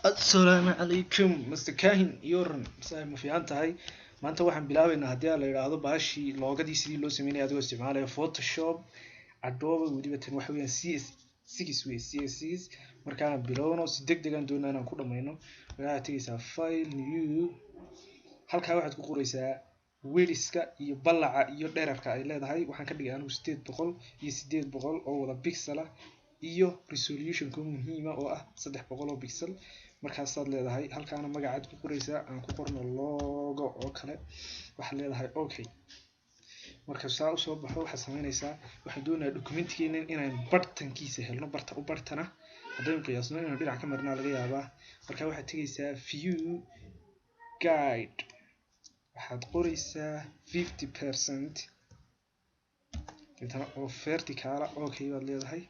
Assalaamu calaykum Mr. Kahin Yoran ma fiican tahay maanta waxaan bilaabaynaa haddii la yiraahdo baashii loogadii sidii loo sameeyay adigoo isticmaalaya Photoshop Adobe waliba tan waxa weeyaan CS6 markaan bilowno si degdeg ah doonaa inaan ku dhameeyno waxaad tagaysaa file new halka waxaad ku qoraysaa widthska iyo ballaca iyo dhererka ay leedahay waxaan ka dhigay anigu 800 iyo 800 oo wada pixel ah iyo resolution ku muhiim ah oo ah 300 oo pixel markaas aad leedahay halkaana magacaad ku qoraysaa aan ku qorno logo oo kale waxa leedahay okay marka saa u soo baxo waxa sameynaysaa waxa doonaa documentigeena inaan bartankiisa helno barta u bartana haddii qiyaasno inaan dhinac ka marnaa laga yaabaa marka waxa tagaysaa view guide waxaad qoraysaa 50% inta oo vertical okay baad leedahay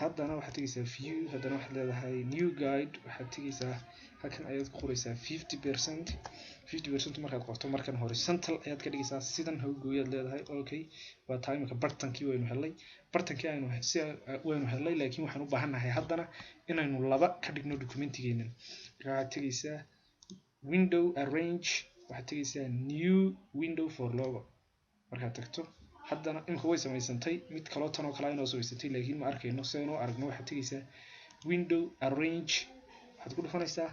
haddana waxaad tagaysaa view haddana waxaad leedahay new guide waxaad tagaysaa halkan ayaad ku qoraysaa 50% markaad qorto markan horizontal ayaad ka dhigaysaa sidan how gooyaad leedahay okay waa timeka bartankii waynu helay bartankii waynu helay laakiin waxaan u baahanahay haddana inaynu laba ka dhigno documentigeena waxaad tagaysaa window arrange waxaad tagaysaa new window for logo markaad tagto haddana imka way samaysantay mid kale tan oo kale ay noo samaysantay laakiin ma arkayno sidoo aragno waxaad tagaysaa window arrange waxaad ku dhufanaysaa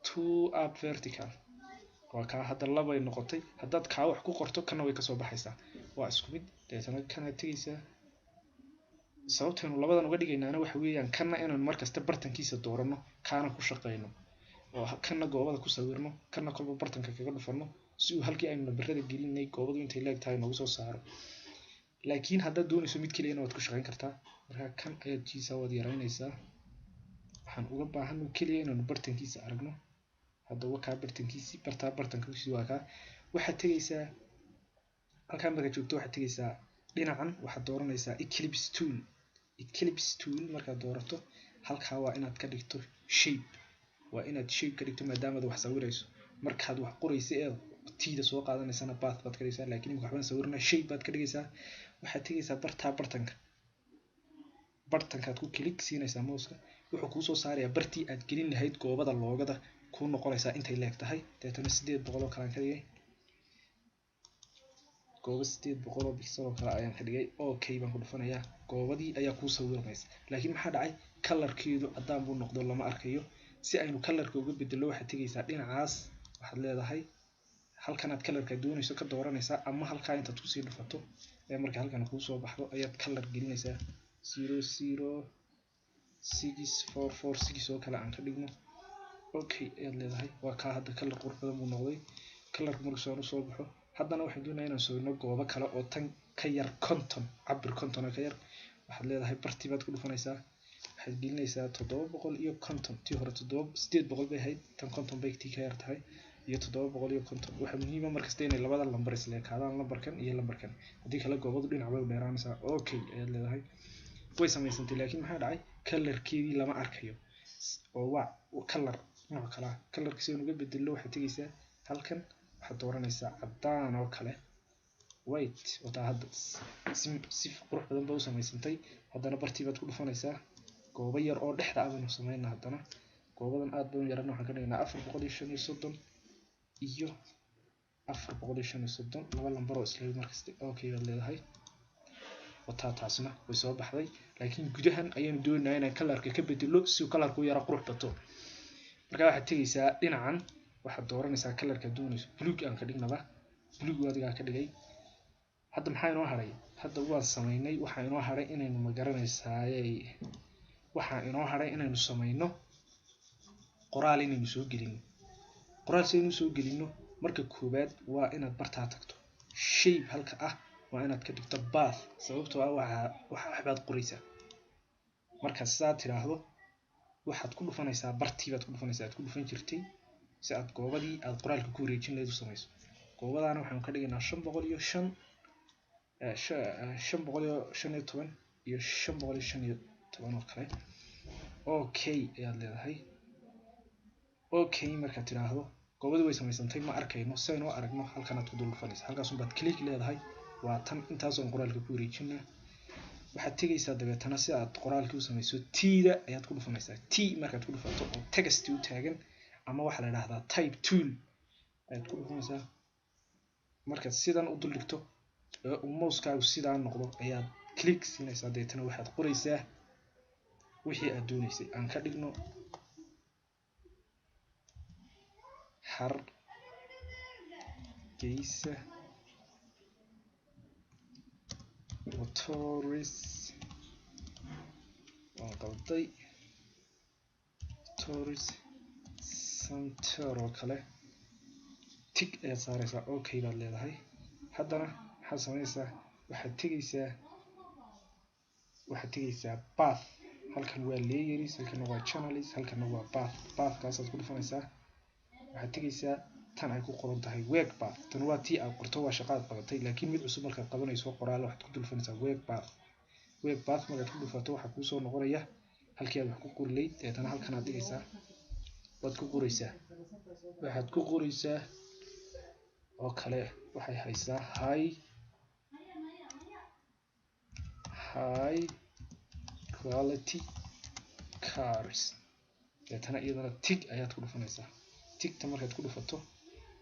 to up vertical waa ka hadda laba ay noqotay haddaad ka wax ku qorto kana way ka soo baxaysaa waa isku mid deetana kana tagaysaa sababtaynu labadan uga dhigaynaana waxa weeyaan kana inaan markasta bartankiisa doorano kaana ku shaqeyno oo kana goobada ku sawirno kana kolba bartanka kaga dhufano si uu halkii aynu nabarada gelinay goobadu intay leegtahay noogu soo saaro laakiin haddaad doonayso mid kaliya inaad ku shaqeyn kartaa marka kan ayaad jiisa wad yaraynaysaa waxaan uga baahanay kaliya inaanu bartankiisa aragno hadda waa ka bartankiisi bartankiisi waa ka waxaad tagaysaa halkaan marka joogto waxaad tagaysaa dhinacan waxaad dooranaysaa eclipse tool markaad doorato halkaa waa inaad ka dhigto shape waa inaad shape ka dhigto maadaama aad wax sawirayso markaad wax qorayso ee tiida soo qaadanaysana path baad ka dhigaysaa laakiin waxbaan sawirnaa shape baad ka dhigaysaa waxaad tagaysaa bartankaad ku click siinaysaa mouse-ka wuxuu kuu soo saarayaa bartii aad gelin lahayd goobada loogada ku noqonaysaa intay leegtahay deetana 800 oo kale aan ka dhigay goobo 800 oo pixel oo kale ayaan ka dhigay okay baan ku dhufanayaa goobadii ayaa kuu sawirmaysa laakiin maxaa dhacay colorkeedu cadaan buu noqdo lama arkayo si aynu colorka uga bedelo waxaad tagaysaa dhinacaas waxaad leedahay halkan aad colorka doonayso ka dooranaysaa ama halkaa intaad ku sii dhufato ee marka halkan kuu soo baxdo ayaad color gelinaysaa 0064446 oo kale aan ka dhigno okay ayaad leedahay waa ka hadda color qurux badan buu noqday color markuu soo baxo haddana waxaan doonayaa inaan sawirno goobo kale oo tan ka yar 50 cabir 50 ka yar waxaad leedahay bartii baad ku dhufanaysaa waxaad gelinaysaa 750 tii hore 800 bay ahayd tan 50 bay tii ka yar tahay iyo 750 waxa muhiim ah markasta inay labada lambar isla ekaadaan lambarkan iyo lambarkan hadii kala goobadu dhinac bay u dheeraanaysaa okay ayaad leedahay way samaysantay laakiin maxaa dhacay colorkeedii lama arkayo oo waa color nooc kale colorkiisa uga bedelo waxaad tagaysaa halkan waxaad dooranaysaa cadaan oo kale white wada hadda si qurux badan baa u samaysantay haddana bartii baad ku dhufanaysaa goobo yar oo dhexda ah baynu sameynaa haddana goobadan aad baan yarana waxaan ka dhignaa 435 iyo 435 laba lambar oo isla markasta okay baad leedahay wata taasna way soo baxday laakiin gudahan ayaan doonayaa inaan colorka ka bedelo si uu colorku yara qurux bato marka waxaad tagaysaa dhinacan waxaad dooranaysaa colorka doonayso blue aan ka dhignaba blue adiga ka dhigay hadda maxaa inoo haray hadda waan sameynay waxa inoo haray inaynu magaranaysaay waxa inoo haray inaynu sameyno qoraal inaynu soo gelino qoraal si aynu soo gelino marka koobaad waa inaad bartaa tagto shape halka ah waa inaad ka dhigto path sababtoo ah waxbaad qoraysaa marka saad tiraahdo waxaad ku dhufanaysaa bartii baad ku dhufanaysaa aad ku dhufan jirtay si aad goobadii aad qoraalka ku wareejin lahayd u samayso goobadana waxaan ka dhigaynaa 505 iyo 515 oo kale okay ayaad leedahay okay marka tiraahdo goobadu way samaysantay ma arkayno sayno aragno halkan aad ku dul dhufanaysaa halkaas baad click leedahay waa tan intaas oo qoraalka ku wareejinaa waxaad tegaysaa dabeetana si aad qoraalkii u samayso t-da ayaad ku dhufanaysaa. T markaad ku dhufato oo text u taagan ama waxaa la yidhaahdaa type tool ayaad ku dhufanaysaa. markaad sidan u duldhigto oo uu mouse-kaagu sidaa noqdo ayaad click siinaysaa, dabeetana waxaad qoraysaa wixii aad doonaysay. aan ka dhigno Hargeysa Motors waan qalday Motors Center oo kale tig ayaad saaraysaa, okay baad leedahay. haddana waxaad sameynaysaa waxaad tegaysaa path. halkan waa layers, halkana waa channels, halkana waa pathkaasaad ku dhufanaysaa. waxaad tegaysaa tan ay ku qoran tahay web path. tan waa tii aad qorto, waa shaqo aad qabatay, laakiin mid cusub markaad qabanayso qoraal waxaad ku dhufanaysaa web path. markaad ku dhufato waxaa kuusoo noqonaya halkii aad wax ku qori lahayd, deetana halkan aad dhigaysaa, waad ku qoraysaa. waxaad ku qoraysaa oo kale waxay haysaa high quality cars, deetana iyadana tig ayaad ku dhufanaysaa. tigta markaad ku dhufato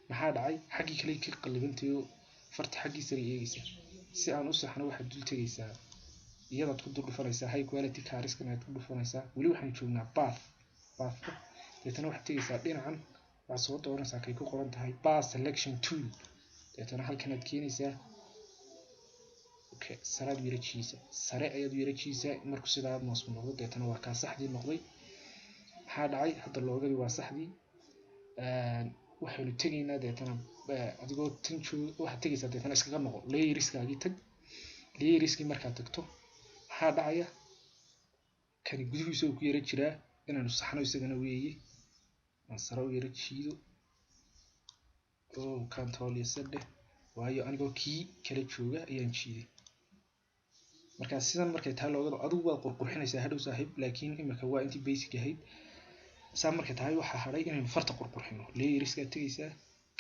maxaa dhacay, xaggii kale ka qalibantayo farta xaggii sare eegaysa. si aan u saxno waxaad dul tegaysaa, iyadaad ku dul dhufanaysaa high quality carskan ayaad ku dhufanaysaa. weli waxaan joognaa pathka, deetana waxaad tegaysaa dhinacan, waxaad soo dooranaysaa kay ku qoran tahay path selection tool, deetana halkan aad keenaysaa. sare ayaad weerajiisa markuu sidaa mouse noqdo, deetana waa kaa saxdii noqday. maxaa dhacay, hadda loogadii waa saxdii. waxaynu tegaynaa deetana adigoo tan jooga waxaad tegaysaa, deetana iskaga noqo layerskaagii tag. layerskii markaad tagto maxaa dhacaya, kani gudihiisa uu ku yara jiraa, inaanu saxno isagana weeye. aan sare u yara jiido control iyo z dheh, waayo anigoo kii kala jooga ayaan jiiday. markaa sidan markay tahay loogada adigu waad qurqurxinaysaa hadhow saaxiib, laakiin imika waa intii basic ahayd. saa markay tahay waxaa hadhay inaynu farta qurqurxino. layerskaad tegaysaa,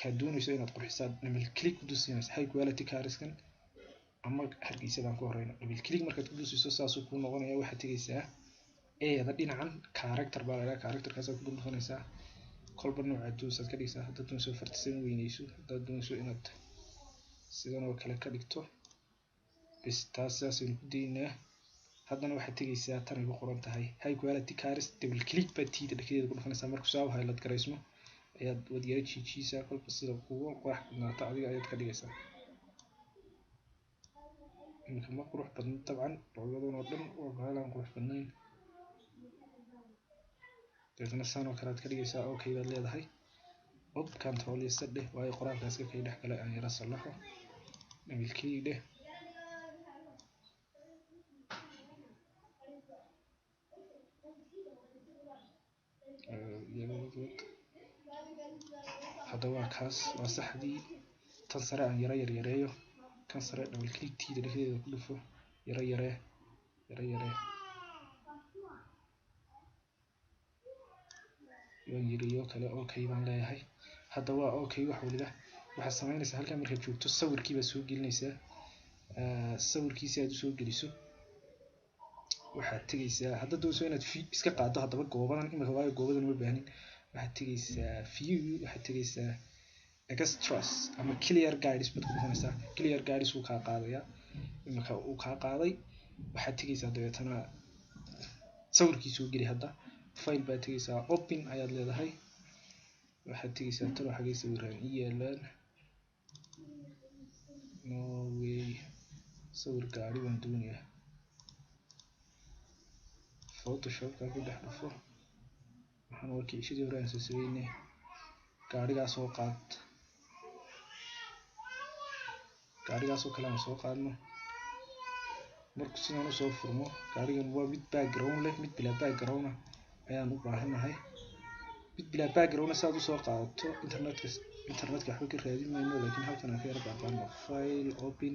kaad doonayso inaad qurxisaa double click ku dusinaysaa high quality carskan ama Hargeysadaan ku horeyno. double click markaad ku dusiso saasuu kuu noqonaya. waxaad tegaysaa eeda dhinacan character baa la yidhaha, characterkaasaad ku dhufanaysaa. kolba noocaad doonaysaad ka dhigaysaa. haddaad doonayso fartisan weynayso, haddaad doonayso inaad sidan oo kale ka dhigto, bes taas saasaynu ku daynaa. haddana waxaad tegaysaa tanay ku qoran tahay high quality cars, double click baad tiida dhexdeeda ku dhufanaysaa. markuu saa u highlight garaysmo waad yara jiijiisaa, kolba sida kugu qurux badnaata adiga ayaad ka dhigaysaa. imika ma qurux badno dabcan, loogadan oo dhan waa bahaalaan qurux badnayn. deetana saan oo kale aad ka dhigaysaa, okay baad leedahay. control iyo z dheh, waayo qoraalkaas ka kay dhex gale aan yara sallaxo. double click dheh, hadda waa kaas, waa saxdii. tan sare aan yara yaryareeyo, kan sare double click tiida dhexdeeda ku dhufo, yara yaree waan yiriyo kale, okay baan leeyahay. hadda waa okay wax waliba. waxaad samaynaysaa halkan markaad joogto sawirkii baad soo gelinaysaa. sawirkiisi aad usoo geliso waxaad tegaysaa, haddaad doonayso inaad iska qaado haddaba goobadan imika, waayo goobadan uma baahnin. waxaad tegaysaa view, waxaad tegaysaa extras ama clear guides baad ku dhufanaysaa. clear guides wuu kaa qaadayaa, imika uu kaa qaaday. waxaad tegaysaa dabeetana sawirkii soo geli. hadda file baad tegaysaa, open ayaad leedahay. waxaad tegaysaa talo xagee sawiraan i yaalaan, no way, sawir gaari baan doonayaa. photoshopka ku dhex dhufo, waxaan waa kiishadii hore aan soo sameynay. gaarigaas oo qaad, gaarigaas oo kale aan soo qaadno. markuu sidaan usoo furmo, gaarigan waa mid background leh, mid bilaa background ah ayaan u baahanahay. mid bilaa background saad usoo qaadato internetka waxba ka raadin mayno, laakiin halkan aan ka yara baaqaano file open,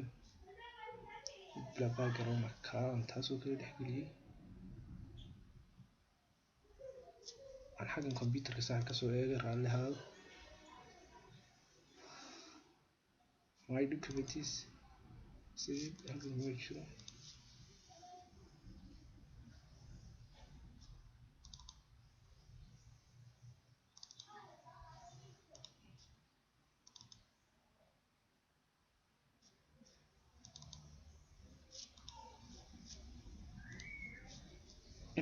mid bilaa background ah kaan taasoo kala dhexgeliyay. aan xaggan computerka sax kasoo eegay, raalli ahaado. my documents sidii halkan ma jiro.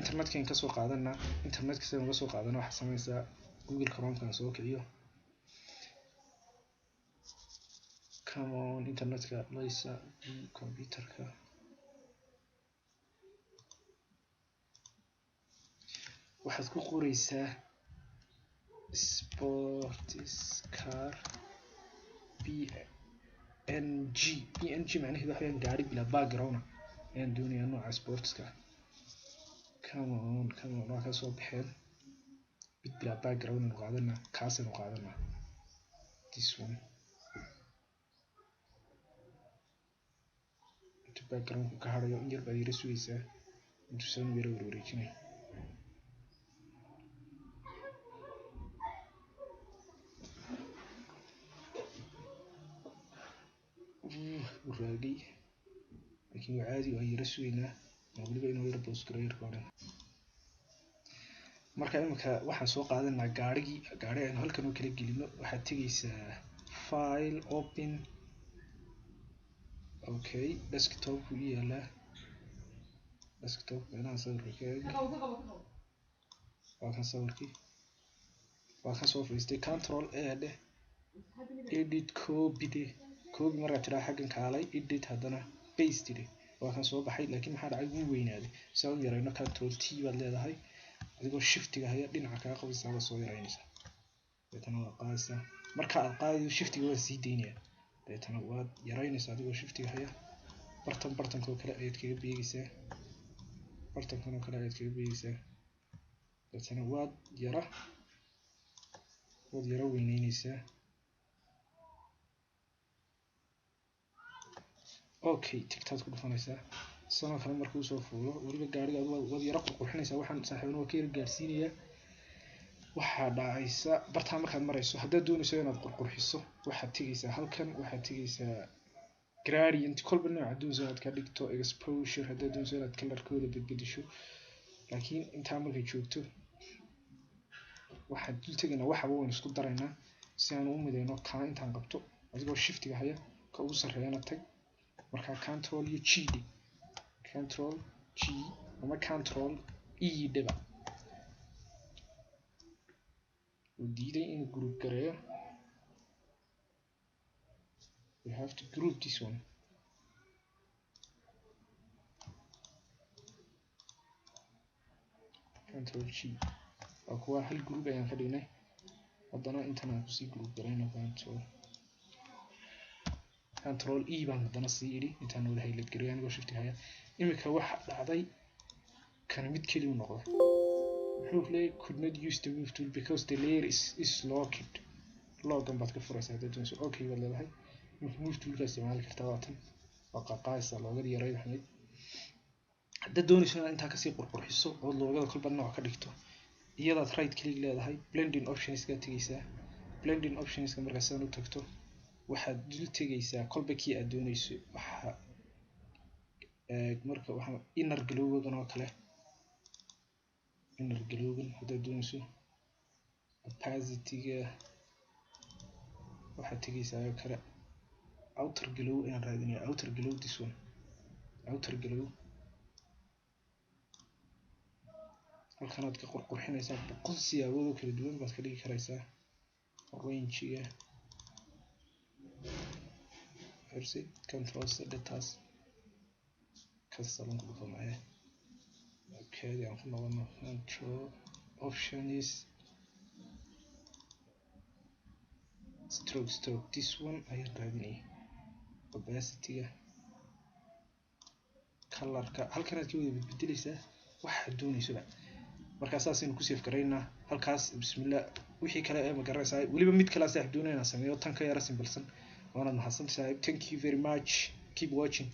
internetkan kasoo qaadanaa. Internetka sidaan uga soo qaadana waxaa samaysaa Google Chrome-kan soo kiciyo. Come on, internetka laysa computerka. waxaad ku qoraysaa sports car png macnaheedu waxa weeyaan gaari bila background ayaan doonayaa nooca sportska. come on waa ka soo baxeen mid bila background aynu qaadanaa, kaasaynu qaadanaa this one. inta backgroundku ka harayo in yar baad yara sugaysaa intuusan yara warwareejinay. raagay laakiin waa caadi, waa yara sugaynaa waliba inuu yara boos gareeyo hore. marka imika waxaan soo qaadanaa gaari aynu halkan oo kala gelino. waxaad tegaysaa file open. okay, desktop ku yaalaa. desktop meelaha sawirka ka eeg. waa kan sawirkii, waa kan soo fadhiistay. control a dheh, edit copy dheh. copy markaa tiraa xaggan kaalay, edit haddana paste dheh. waa kan soo baxay, laakiin maxaa dhacay wuu weynaaday. si aan u yarayno control t baad leedahay, adigoo shiftiga haya dhinaca kaga qabaysaa baad soo yaraynaysaa. deetana waa qaadaysaa. marka aad qaadayo shiftiga waa sii deynayaa, deetana waad yaraynaysaa adigoo shiftiga haya. bartankoo kale ayaad kaga beegaysaa, bartankan oo kale ayaad kaga beegaysaa. deetana waad yara weyneynaysaa. okay, tigtaad ku dhufanaysaa. sanoo kale markuu soo fuulo weliba gaariga waad yara qurqurxinaysaa. waxaan saaxiibana waa ka yara gaarsiinayaa. waxaa dhacaysa bartaa markaad marayso, haddaad doonayso inaad qurqurxiso waxaad tegaysaa halkan, waxaad tegaysaa gradient, kolba nooca doonayso inaad ka dhigto, exposure haddaad doonayso inaad colorkooda bedbedesho. laakiin intaa markay joogto waxaad dul tegaynaa, waxaba waynu isku daraynaa si aan u midayno. kaa intaan qabto adigoo shiftiga haya, ka ugu sarreeyana tag. markaa control iyo g dhig, control g ama control e dhiba. wuu diiday inuu group gareeyo. we have to group this one. control g waa kuwa hal group ayaan ka dhignay. haddana intan aan kusii group garayno control e baan haddana sii idhi intaan wada highlight gareeyo anigoo shiftiga haya. imika waxa dhacday kan mid keli u noqday. wuxuu leeyahay could not use the move tool because the layer is locked. loggan baad ka furaysaa haddaad doonayso. okay baad leedahay. move toolka isticmaali kartaa. waatan waa qaadaysaa loogadii yaray waxnayd. haddaad doonayso inaad intaa kasii qurqurxiso oo loogada kolba nooc ka dhigto, iyadaad right click leedahay, blending optionskaad tegaysaa. blending optionska markaa sidan u tagto waxaad dul tegaysaa kolba kii aad doonayso. marka waxaa inner glowgan oo kale, inner glowgan haddaad doonayso. opacity-ga waxaad tegaysaa oo kale. outer glow ayaan raadinayaa. outer glow this one. outer glow halkanaad ka qurqurxinaysaa. boqol siyaabood oo kala duwan baad ka dhigi karaysaa. range-ga control taas kasalon ku dhufamaya. okay, aan ku noqono control options stroke this one ayaan raadinaya. opacity-ga, colorka halkanaad ka wada bedbedelaysaa waxaad doonaysoba. markaa saasaynu ku save garaynaa halkaas. bismillah. wixii kale ee magaranaysaa weliba mid kale saaxiib doonaya inaan sameeyo tan ka yara simbalsan. waanaad mahadsantahay. thank you very much. keep watching.